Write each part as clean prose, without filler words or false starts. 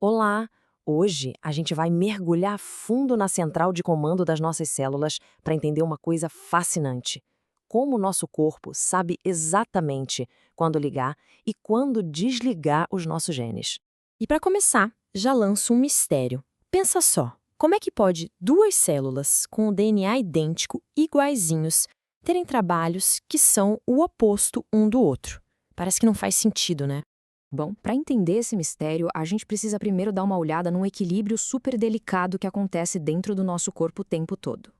Olá! Hoje a gente vai mergulhar fundo na central de comando das nossas células para entender uma coisa fascinante. Como o nosso corpo sabe exatamente quando ligar e quando desligar os nossos genes. E para começar, já lanço um mistério. Pensa só, como é que pode duas células com o DNA idêntico, iguaizinhos, terem trabalhos que são o oposto um do outro? Parece que não faz sentido, né? Bom, para entender esse mistério, a gente precisa primeiro dar uma olhada num equilíbrio super delicado que acontece dentro do nosso corpo o tempo todo.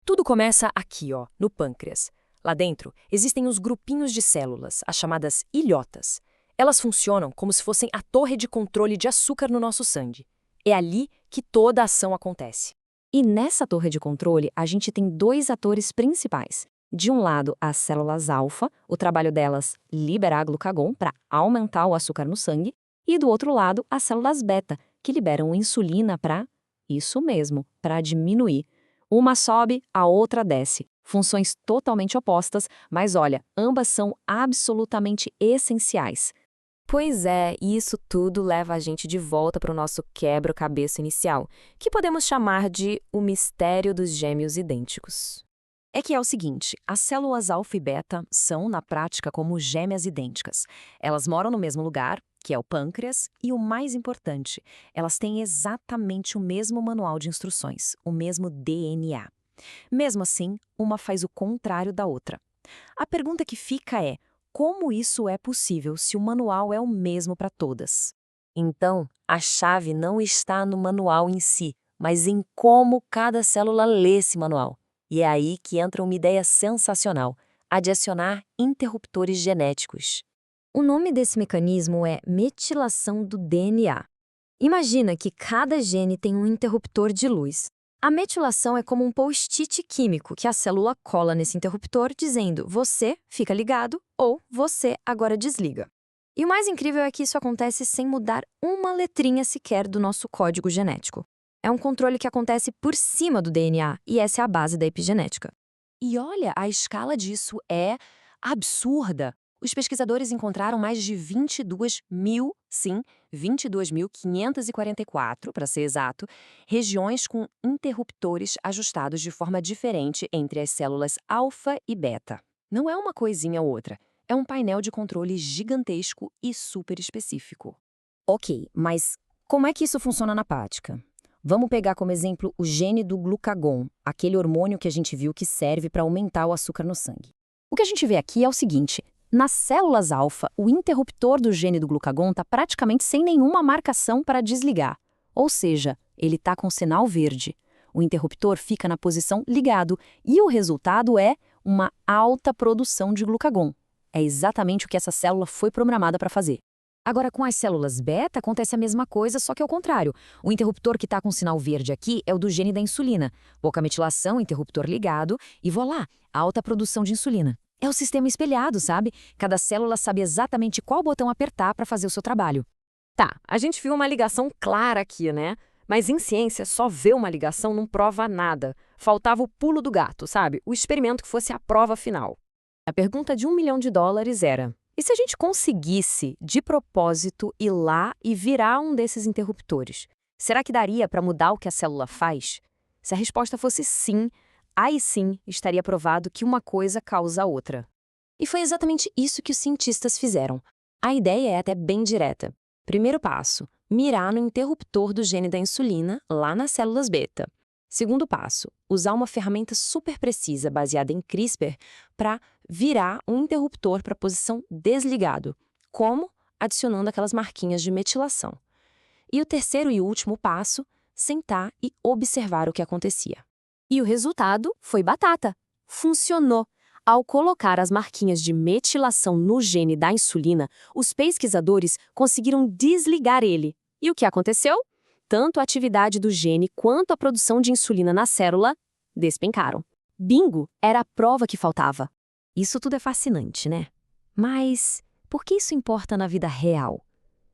Tudo começa aqui, ó, no pâncreas. Lá dentro, existem os grupinhos de células, as chamadas ilhotas. Elas funcionam como se fossem a torre de controle de açúcar no nosso sangue. É ali que toda a ação acontece. E nessa torre de controle, a gente tem dois atores principais. De um lado, as células alfa, o trabalho delas liberar glucagon para aumentar o açúcar no sangue, e do outro lado, as células beta, que liberam insulina para, isso mesmo, para diminuir. Uma sobe, a outra desce. Funções totalmente opostas, mas olha, ambas são absolutamente essenciais. Pois é, e isso tudo leva a gente de volta para o nosso quebra-cabeça inicial, que podemos chamar de o mistério dos gêmeos idênticos. É que é o seguinte, as células alfa e beta são, na prática, como gêmeas idênticas. Elas moram no mesmo lugar, que é o pâncreas, e o mais importante, elas têm exatamente o mesmo manual de instruções, o mesmo DNA. Mesmo assim, uma faz o contrário da outra. A pergunta que fica é, como isso é possível se o manual é o mesmo para todas? Então, a chave não está no manual em si, mas em como cada célula lê esse manual. E é aí que entra uma ideia sensacional: adicionar interruptores genéticos. O nome desse mecanismo é metilação do DNA. Imagina que cada gene tem um interruptor de luz. A metilação é como um post-it químico que a célula cola nesse interruptor dizendo você fica ligado ou você agora desliga. E o mais incrível é que isso acontece sem mudar uma letrinha sequer do nosso código genético. É um controle que acontece por cima do DNA e essa é a base da epigenética. E olha, a escala disso é absurda. Os pesquisadores encontraram mais de 22 mil, sim, 22.544, para ser exato, regiões com interruptores ajustados de forma diferente entre as células alfa e beta. Não é uma coisinha ou outra, é um painel de controle gigantesco e super específico. Ok, mas como é que isso funciona na prática? Vamos pegar como exemplo o gene do glucagon, aquele hormônio que a gente viu que serve para aumentar o açúcar no sangue. O que a gente vê aqui é o seguinte: nas células alfa, o interruptor do gene do glucagon está praticamente sem nenhuma marcação para desligar. Ou seja, ele está com sinal verde. O interruptor fica na posição ligado e o resultado é uma alta produção de glucagon. É exatamente o que essa célula foi programada para fazer. Agora, com as células beta, acontece a mesma coisa, só que ao contrário. O interruptor que está com sinal verde aqui é o do gene da insulina. Pouca metilação, interruptor ligado, e voilá, alta produção de insulina. É o sistema espelhado, sabe? Cada célula sabe exatamente qual botão apertar para fazer o seu trabalho. Tá, a gente viu uma ligação clara aqui, né? Mas em ciência, só ver uma ligação não prova nada. Faltava o pulo do gato, sabe? O experimento que fosse a prova final. A pergunta de $1 milhão era: e se a gente conseguisse, de propósito, ir lá e virar um desses interruptores? Será que daria para mudar o que a célula faz? Se a resposta fosse sim, aí sim estaria provado que uma coisa causa a outra. E foi exatamente isso que os cientistas fizeram. A ideia é até bem direta. Primeiro passo, mirar no interruptor do gene da insulina, lá nas células beta. Segundo passo, usar uma ferramenta super precisa baseada em CRISPR para virar um interruptor para a posição desligado. Como? Adicionando aquelas marquinhas de metilação. E o terceiro e último passo, sentar e observar o que acontecia. E o resultado foi batata. Funcionou! Ao colocar as marquinhas de metilação no gene da insulina, os pesquisadores conseguiram desligar ele. E o que aconteceu? Tanto a atividade do gene quanto a produção de insulina na célula despencaram. Bingo! Era a prova que faltava. Isso tudo é fascinante, né? Mas por que isso importa na vida real?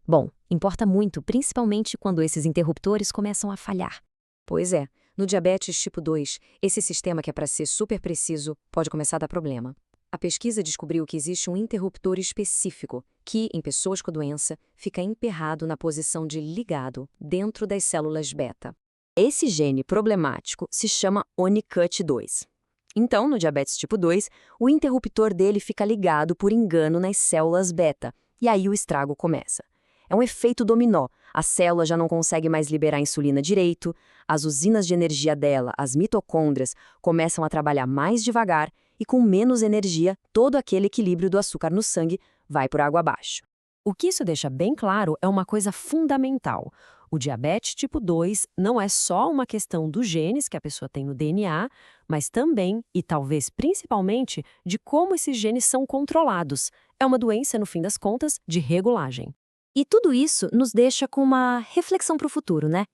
Bom, importa muito, principalmente quando esses interruptores começam a falhar. Pois é, no diabetes tipo 2, esse sistema que é para ser super preciso pode começar a dar problema. A pesquisa descobriu que existe um interruptor específico que, em pessoas com a doença, fica emperrado na posição de ligado dentro das células beta. Esse gene problemático se chama ONICUT2. Então, no diabetes tipo 2, o interruptor dele fica ligado por engano nas células beta, e aí o estrago começa. É um efeito dominó. A célula já não consegue mais liberar insulina direito, as usinas de energia dela, as mitocôndrias, começam a trabalhar mais devagar e com menos energia, todo aquele equilíbrio do açúcar no sangue vai por água abaixo. O que isso deixa bem claro é uma coisa fundamental. O diabetes tipo 2 não é só uma questão dos genes que a pessoa tem no DNA, mas também, e talvez principalmente, de como esses genes são controlados. É uma doença, no fim das contas, de regulagem. E tudo isso nos deixa com uma reflexão para o futuro, né?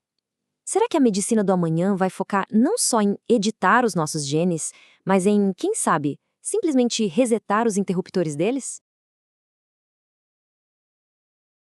Será que a medicina do amanhã vai focar não só em editar os nossos genes, mas em, quem sabe, simplesmente resetar os interruptores deles?